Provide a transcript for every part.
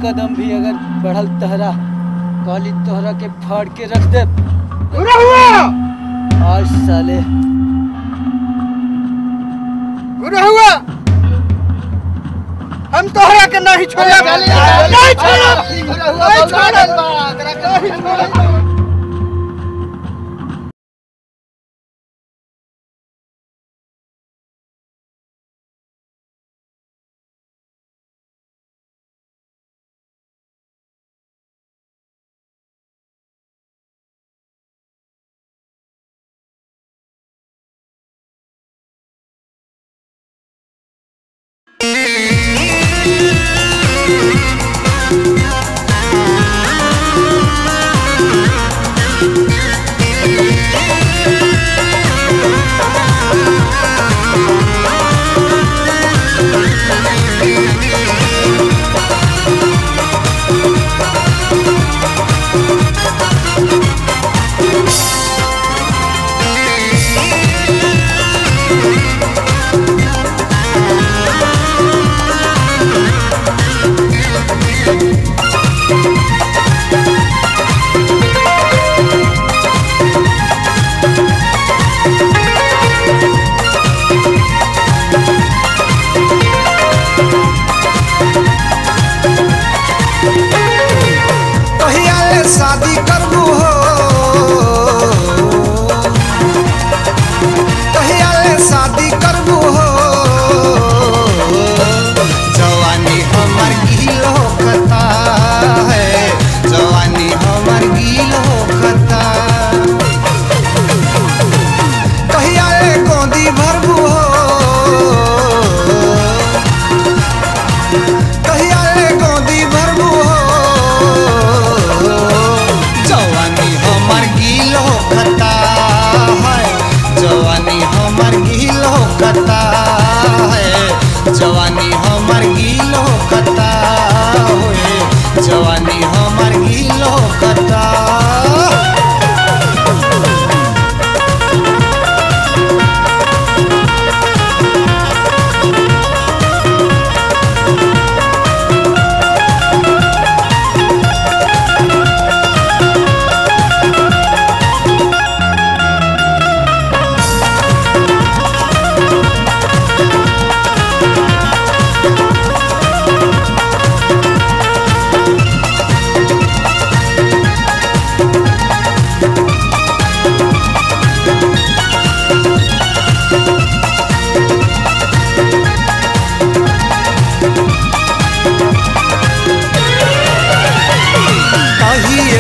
कदम भी अगर बढ़ल तहरा काली तोहरा के फाड़ के रख दे। आज साले गुरु हुआ हम तोहरा के नहीं छोड़े, नहीं छोड़े। शादी करबू हो कहिया शादी करबू हो जवानी हमर गील होखता है जवानी हमर गील होखता कहिया गोदी भरबू हो कहिया गोदी भरबू हो जवानी हमर गील होखता है जवानी हमर गील होखता है जवानी हमर गील होखता है जवानी हमर गील होखता।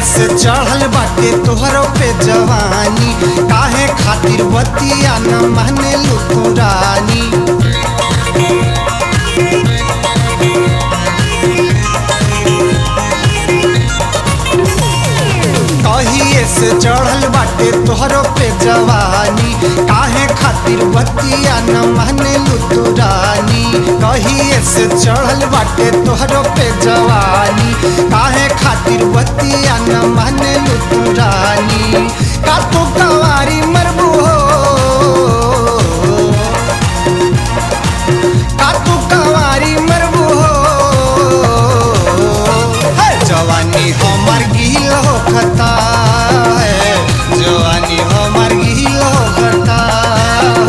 से चढ़ल बाटे तोहरो पे जवानी काहे खातिर बतिया न माने लू रानी कहिए से चढ़ल बाटे तोहरो पे जवानी काहे खातिर बतिया न माने लू रानी कहिए से चढ़ल बाटे तोहरो पे जवानी काहे खातिर बतिया न माने लू रानी का तू कवारी मरबू हो का तू कवारी मरबू हो जवानी हमर गील होखता है जवानी हमर गील होखता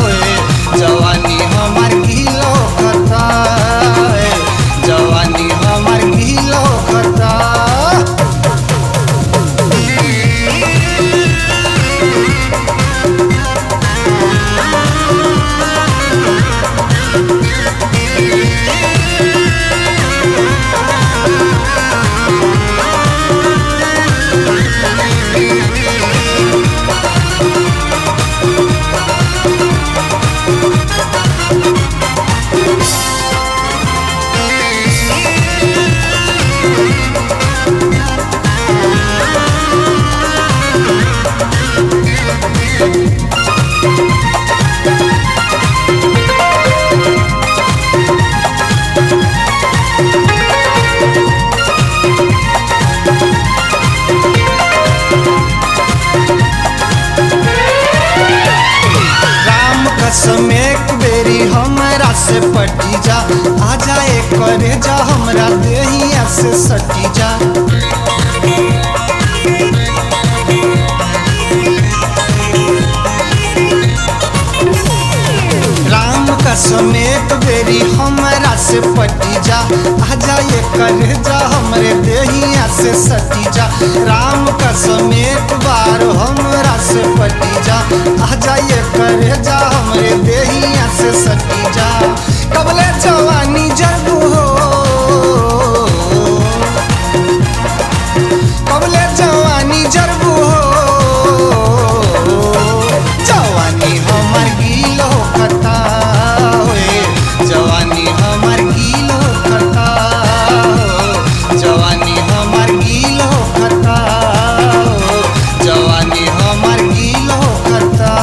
है जवानी हमर गील होखता है जवानी हमर गील होखता। कसम एक बेरी हमरा से पटी जा आ जाए करे जा हमरा देहिया से सटी जा। राम कसम एक बेरी हमरा से पटी जा, आजा ये कर जा हमरे देहिया से सटी जा। राम कसम एक बार हमरा से पटी जा, आजा ये कर जा हमरे देहिया से सटी जा। कबले जवानी जरबू हो, कबले जवानी जरबू हो, जवानी हमर गीलो कता होए, जवानी हमर गीलो कता हो, जवानी हमर गीलो कता हो, जवानी हमर गीलो कता।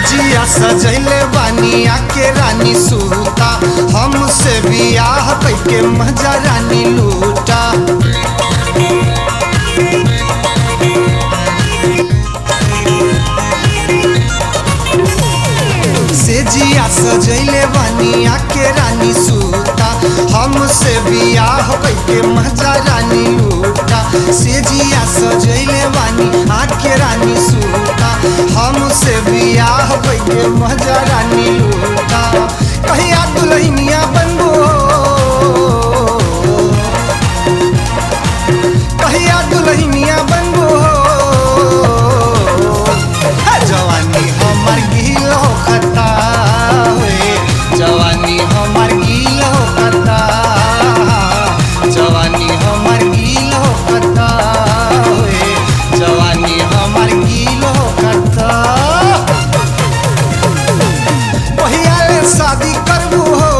जिया सजैले बानिया के रानी सूता, हमसे बियाह कैके मजा रानी लूटा। से जिया सजैले बानिया के रानी सूता, हमसे बियाह कैके मजा रानी लूटा। से जिया सजैले बानी आके रानी सूता, हमसे बियाह कैके मजा रानी लूटा। कहिया दुल्हनिया बनबो, कहिया दुल्हनिया बनबो, जवानी हमर गीलो खता होए, जवानी हमर गीलो खता, जवानी हमर गीलो खता होए, जवानी हमर गीलो खता। पहिया शादी करबू हो,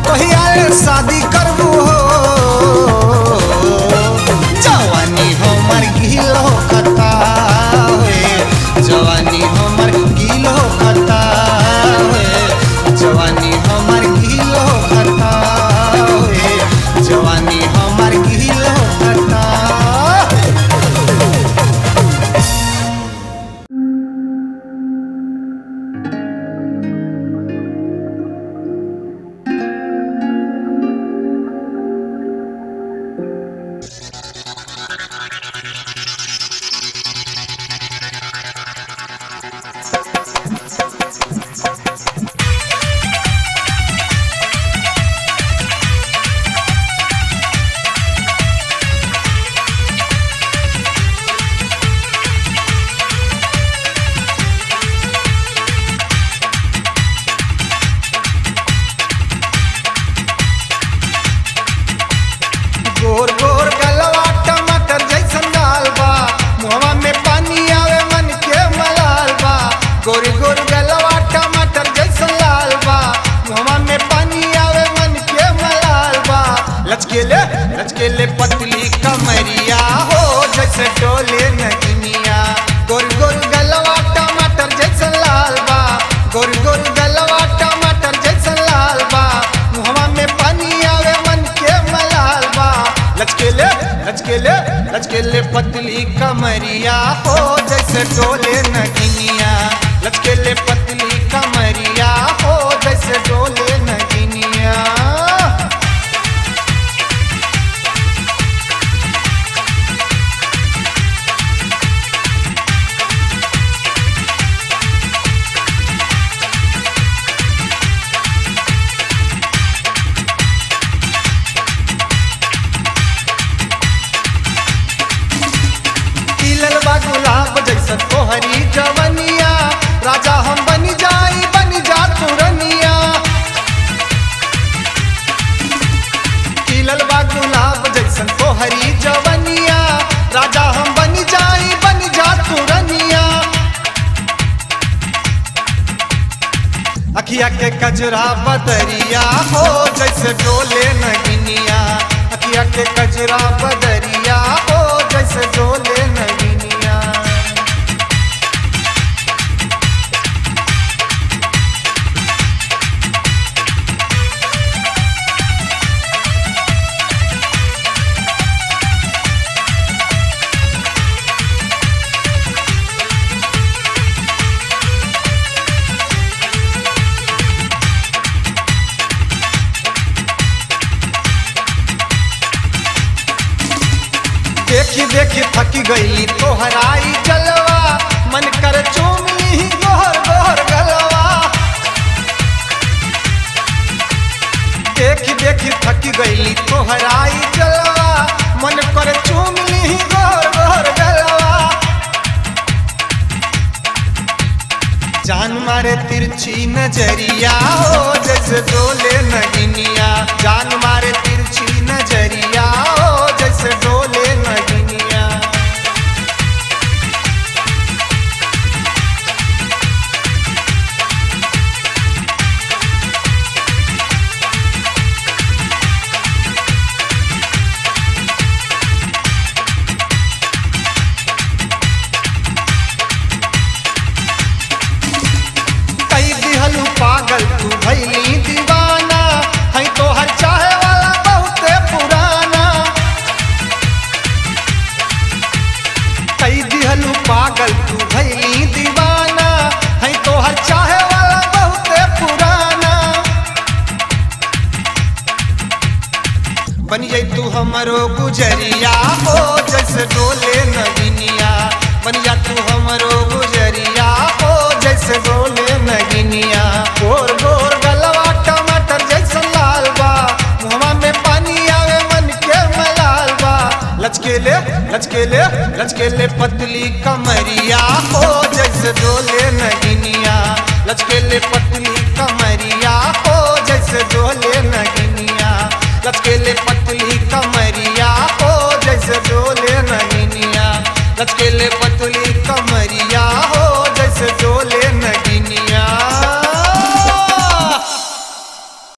पहिया शादी करबू हो, जवानी हमर गीलो खता होए, जवानी हमर गीलो खता होए, जवानी हमर गीलो खता होए, जवानी हमर गीलो खता। गोर गोर गलवा टमाटर जैसन दाल बा, मुहवा में पानी आवे मन के मलाल बा। गोर गोर गलवा टमाटर जैसन लाल बा, मुहवा में पानी आवे मन के मलाल बा। लचकेले पतली कमरिया हो, जैसे डोले नगिनिया। गोर गोर गलवा टमाटर जैसन लाल बा, गोर गोर गलवा टमाटर जैसन लाल बा, मुहवा में पानी आवे मन के मलाल बा। लचकेले पतली कमरिया हो, जैसे डोले नगिनिया। लचकेले पतली कमरिया हो, जैसे डोले नगिनिया। गुलाब जैसन तोहरी जवनिया, राजा हम बनी तोहरी जवनिया राजा हम बन जाई बन जा तू रनिया अखिया के कजरा बदरिया हो जैसे डोले नगिनिया अखिया के कजरा बदरिया हो जैसे डोले नगिनिया देखी देखी थकी गई तोहराई जलवा मन कर चूम ली गोहर गोहर गलवा देखी देखी थकी गई तोहराई जलवा मन कर चूम ली गोहर गोहर गलवा जान मारे तिरछी नजरिया हो जैसे डोले नगिनिया जान मारे तिरछी नजरिया हो जैसे डोले नगिनिया कई दिहलू पागल तू भैली दीवाना है तो हर चाहे वाला बहुते पुराना कई दिहलू पागल तू भैली दीवाना है तो हर चाहे वाला बहुते पुराना बन जाई तू हमरो गुजरिया हो जैसे डोले नगिनिया बन जा तू हमरो गुजरिया हो जैसे डोले नगिनिया गोर गोर गलवा टमाटर जैसा लाल बा मुहवा में पानी आवे मन के मलाल बा लचके ले पतली कमर